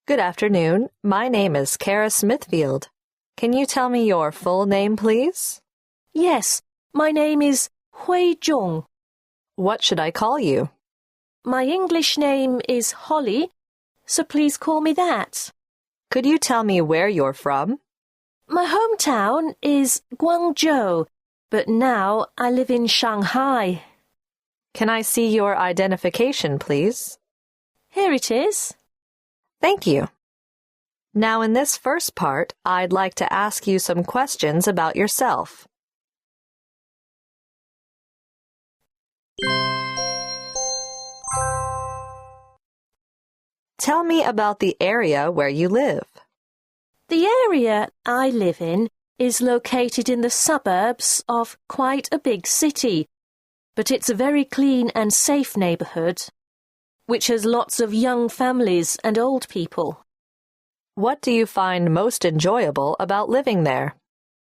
Good afternoon. My name is Kara Smithfield. Can you tell me your full name, please? Yes, my name is Hui Zhong. What should I call you? My English name is Holly, so please call me that. Could you tell me where you're from? My hometown is Guangzhou, but now I live in Shanghai. Can I see your identification, please? Here it is. Thank you. Now, in this first part, I'd like to ask you some questions about yourself. Tell me about the area where you live. The area I live in is located in the suburbs of quite a big city, but it's a very clean and safe neighborhood, which has lots of young families and old people. What do you find most enjoyable about living there?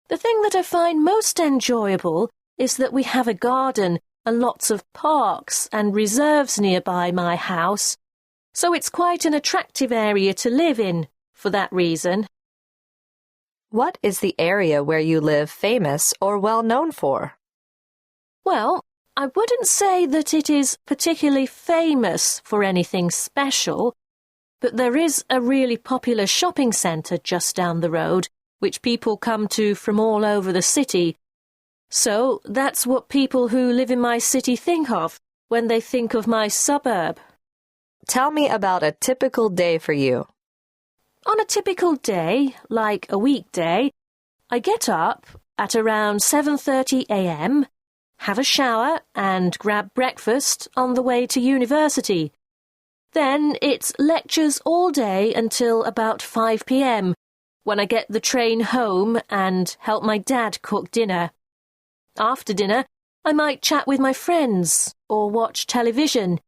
The thing that I find most enjoyable is that we have a garden and lots of parks and reserves nearby my house, so it's quite an attractive area to live in for that reason. What is the area where you live famous or well known for? Well, I wouldn't say that it is particularly famous for anything special, but there is a really popular shopping centre just down the road, which people come to from all over the city. So that's what people who live in my city think of when they think of my suburb. Tell me about a typical day for you. On a typical day, like a weekday, I get up at around 7:30 a.m., have a shower and grab breakfast on the way to university. Then it's lectures all day until about 5 p.m, when I get the train home and help my dad cook dinner. After dinner, I might chat with my friends or watch television.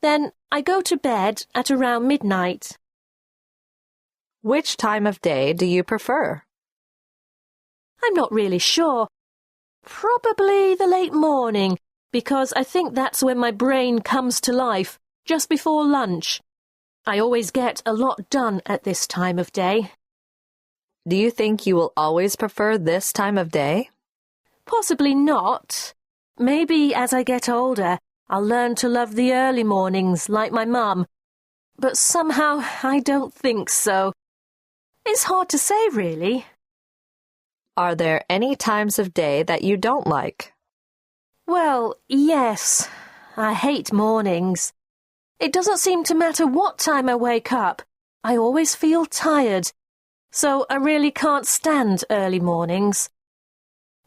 Then I go to bed at around midnight. Which time of day do you prefer? I'm not really sure. Probably the late morning, because I think that's when my brain comes to life, just before lunch. I always get a lot done at this time of day. Do you think you will always prefer this time of day? Possibly not. Maybe as I get older, I'll learn to love the early mornings like my mum. But somehow I don't think so. It's hard to say, really. Are there any times of day that you don't like? Well, yes. I hate mornings. It doesn't seem to matter what time I wake up. I always feel tired. So I really can't stand early mornings.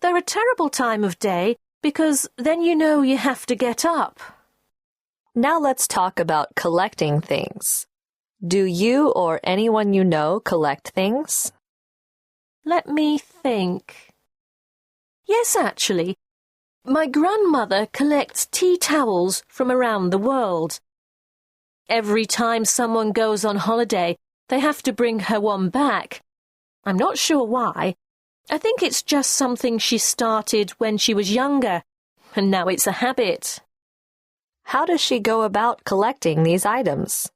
They're a terrible time of day because then you know you have to get up. Now let's talk about collecting things. Do you or anyone you know collect things? Let me think. Yes, actually. My grandmother collects tea towels from around the world. Every time someone goes on holiday, they have to bring her one back. I'm not sure why. I think it's just something she started when she was younger, and now it's a habit. How does she go about collecting these items?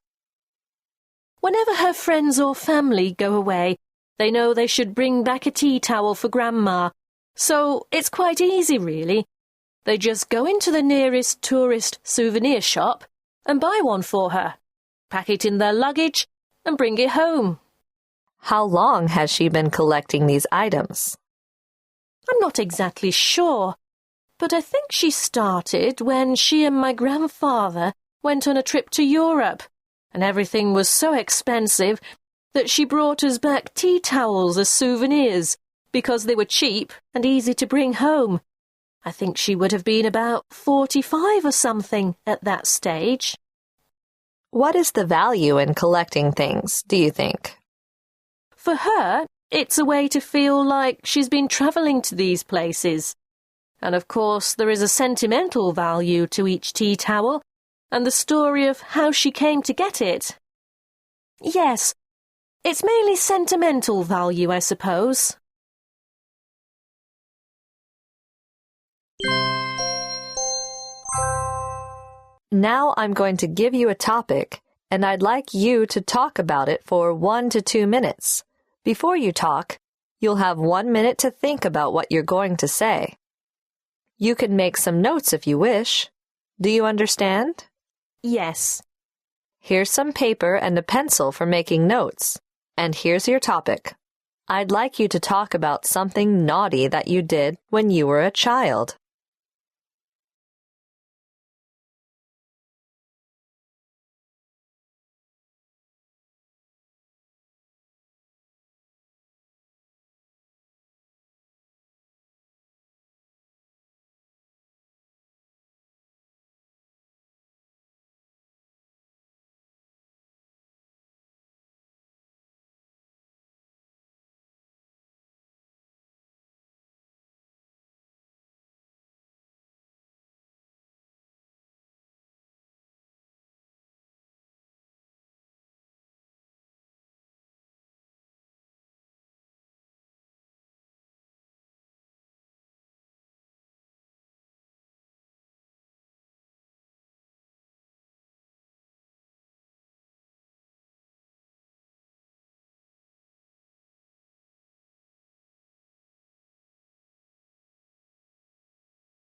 Whenever her friends or family go away, they know they should bring back a tea towel for Grandma, so it's quite easy, really. They just go into the nearest tourist souvenir shop and buy one for her, pack it in their luggage, and bring it home. How long has she been collecting these items? I'm not exactly sure, but I think she started when she and my grandfather went on a trip to Europe, and everything was so expensive that she brought us back tea towels as souvenirs because they were cheap and easy to bring home. I think she would have been about 45 or something at that stage. What is the value in collecting things, do you think? For her, it's a way to feel like she's been travelling to these places. And of course, there is a sentimental value to each tea towel and the story of how she came to get it. Yes, it's mainly sentimental value, I suppose. Now I'm going to give you a topic, and I'd like you to talk about it for 1 to 2 minutes. Before you talk, you'll have 1 minute to think about what you're going to say. You can make some notes if you wish. Do you understand? Yes. Here's some paper and a pencil for making notes. And here's your topic. I'd like you to talk about something naughty that you did when you were a child.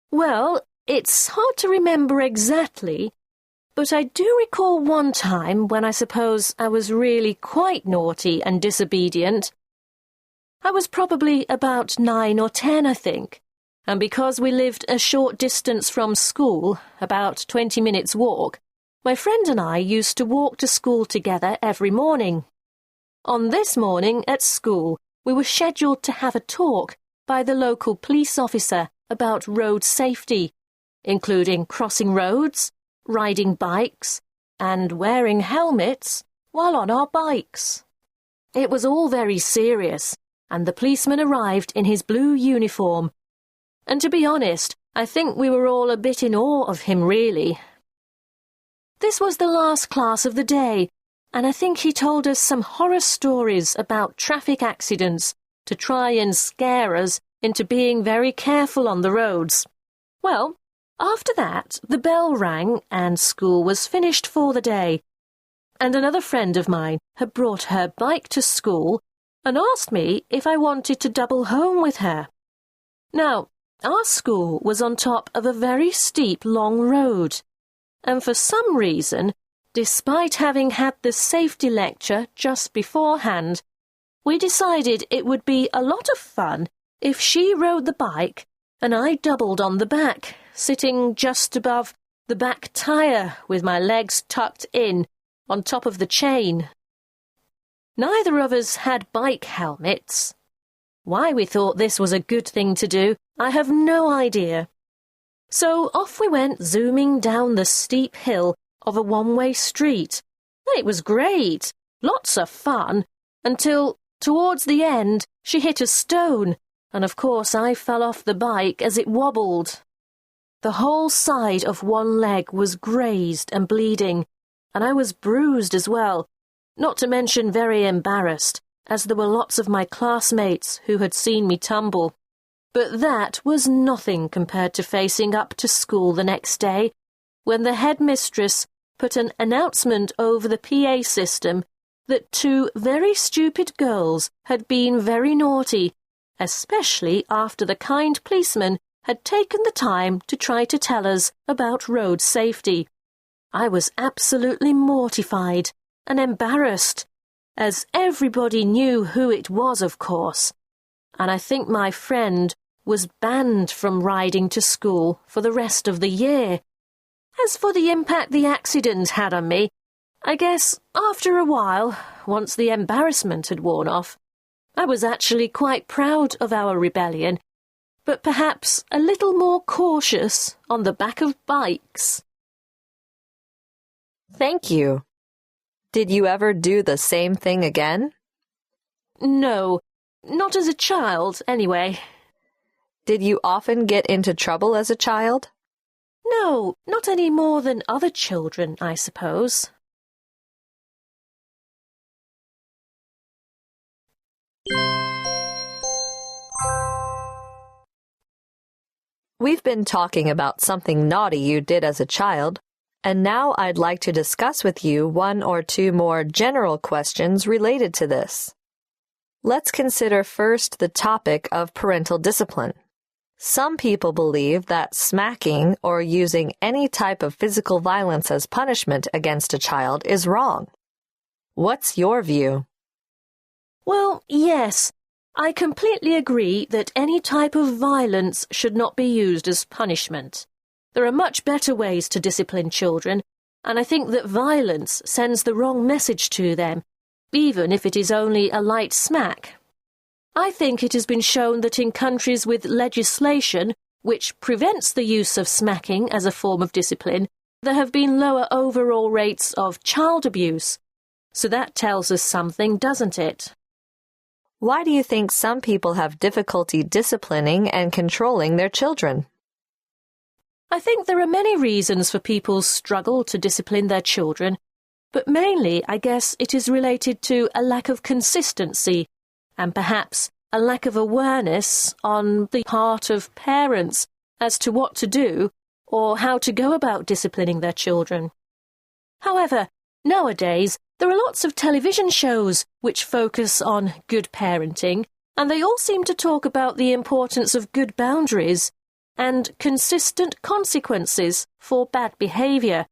Well, it's hard to remember exactly, but I do recall one time when I suppose I was really quite naughty and disobedient. I was probably about 9 or 10, I think, and because we lived a short distance from school, about 20 minutes walk, my friend and I used to walk to school together every morning. On this morning at school, we were scheduled to have a talk by the local police officer about road safety, including crossing roads, riding bikes, and wearing helmets while on our bikes. It was all very serious, and the policeman arrived in his blue uniform. And to be honest, I think we were all a bit in awe of him, really. This was the last class of the day, and I think he told us some horror stories about traffic accidents to try and scare us into being very careful on the roads. Well, after that, the bell rang and school was finished for the day. And another friend of mine had brought her bike to school and asked me if I wanted to double home with her. Now, our school was on top of a very steep, long road, and for some reason, despite having had the safety lecture just beforehand, we decided it would be a lot of fun if she rode the bike and I doubled on the back, sitting just above the back tyre with my legs tucked in on top of the chain. Neither of us had bike helmets. Why we thought this was a good thing to do, I have no idea. So off we went, zooming down the steep hill of a one-way street. It was great, lots of fun, until, towards the end, she hit a stone, and of course I fell off the bike as it wobbled. The whole side of one leg was grazed and bleeding, and I was bruised as well, not to mention very embarrassed, as there were lots of my classmates who had seen me tumble. But that was nothing compared to facing up to school the next day, when the headmistress put an announcement over the PA system that 2 very stupid girls had been very naughty, especially after the kind policeman had taken the time to try to tell us about road safety. I was absolutely mortified and embarrassed, as everybody knew who it was, of course, and I think my friend was banned from riding to school for the rest of the year. As for the impact the accident had on me, I guess after a while, once the embarrassment had worn off, I was actually quite proud of our rebellion, but perhaps a little more cautious on the back of bikes. Thank you. Did you ever do the same thing again? No, not as a child, anyway. Did you often get into trouble as a child? No, not any more than other children, I suppose. We've been talking about something naughty you did as a child, And now I'd like to discuss with you one or two more general questions related to this. Let's consider first the topic of parental discipline. Some people believe that smacking or using any type of physical violence as punishment against a child is wrong. What's your view? Well, yes, I completely agree that any type of violence should not be used as punishment. There are much better ways to discipline children, and I think that violence sends the wrong message to them, even if it is only a light smack. I think it has been shown that in countries with legislation which prevents the use of smacking as a form of discipline, there have been lower overall rates of child abuse. So that tells us something, doesn't it? Why do you think some people have difficulty disciplining and controlling their children? I think there are many reasons for people's struggle to discipline their children, but mainly I guess it is related to a lack of consistency and perhaps a lack of awareness on the part of parents as to what to do or how to go about disciplining their children. However, nowadays there are lots of television shows which focus on good parenting, and they all seem to talk about the importance of good boundaries and consistent consequences for bad behaviour.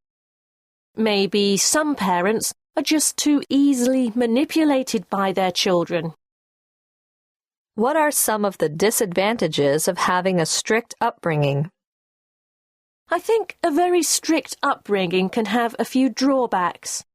Maybe some parents are just too easily manipulated by their children. What are some of the disadvantages of having a strict upbringing? I think a very strict upbringing can have a few drawbacks.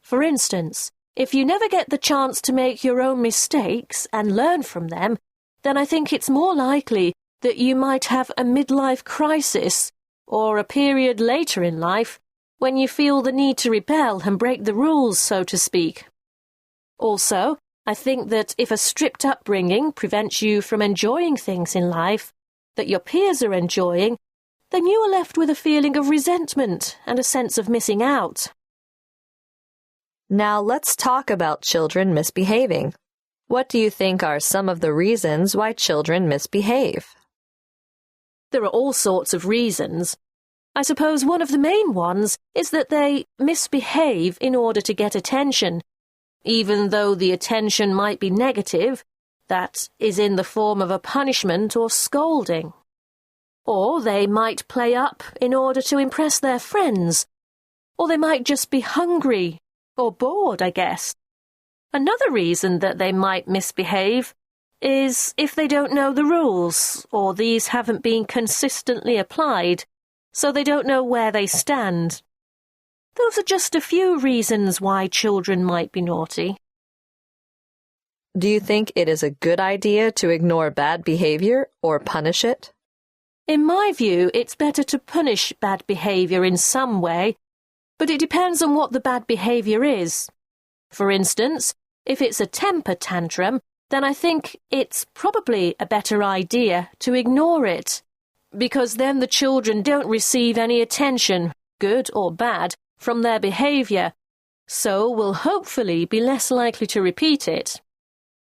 For instance, if you never get the chance to make your own mistakes and learn from them, then I think it's more likely that you might have a midlife crisis or a period later in life when you feel the need to rebel and break the rules, so to speak. Also, I think that if a strict upbringing prevents you from enjoying things in life that your peers are enjoying, then you are left with a feeling of resentment and a sense of missing out. Now let's talk about children misbehaving. What do you think are some of the reasons why children misbehave? There are all sorts of reasons. I suppose one of the main ones is that they misbehave in order to get attention, even though the attention might be negative, that is in the form of a punishment or scolding. Or they might play up in order to impress their friends, or they might just be hungry or bored, I guess. Another reason that they might misbehave is if they don't know the rules, or these haven't been consistently applied, so they don't know where they stand. Those are just a few reasons why children might be naughty. Do you think it is a good idea to ignore bad behavior or punish it? In my view, it's better to punish bad behavior in some way, but it depends on what the bad behavior is. For instance, if it's a temper tantrum, then I think it's probably a better idea to ignore it, because then the children don't receive any attention, good or bad, from their behaviour, so will hopefully be less likely to repeat it.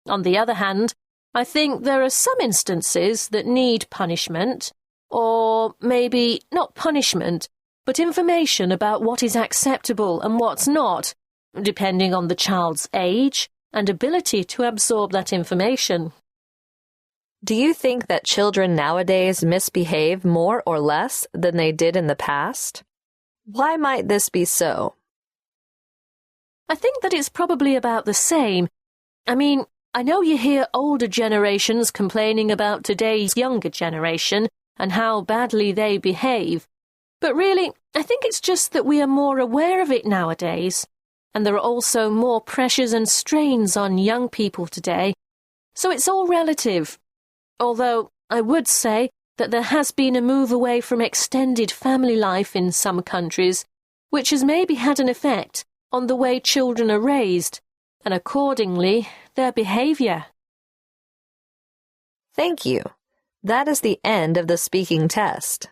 On the other hand, I think there are some instances that need punishment, or maybe not punishment, but information about what is acceptable and what's not, depending on the child's age and ability to absorb that information. Do you think that children nowadays misbehave more or less than they did in the past? Why might this be so? I think that it's probably about the same. I mean, I know you hear older generations complaining about today's younger generation and how badly they behave, but really, I think it's just that we are more aware of it nowadays, and there are also more pressures and strains on young people today, so it's all relative. Although I would say that there has been a move away from extended family life in some countries, which has maybe had an effect on the way children are raised, and accordingly, their behaviour. Thank you. That is the end of the speaking test.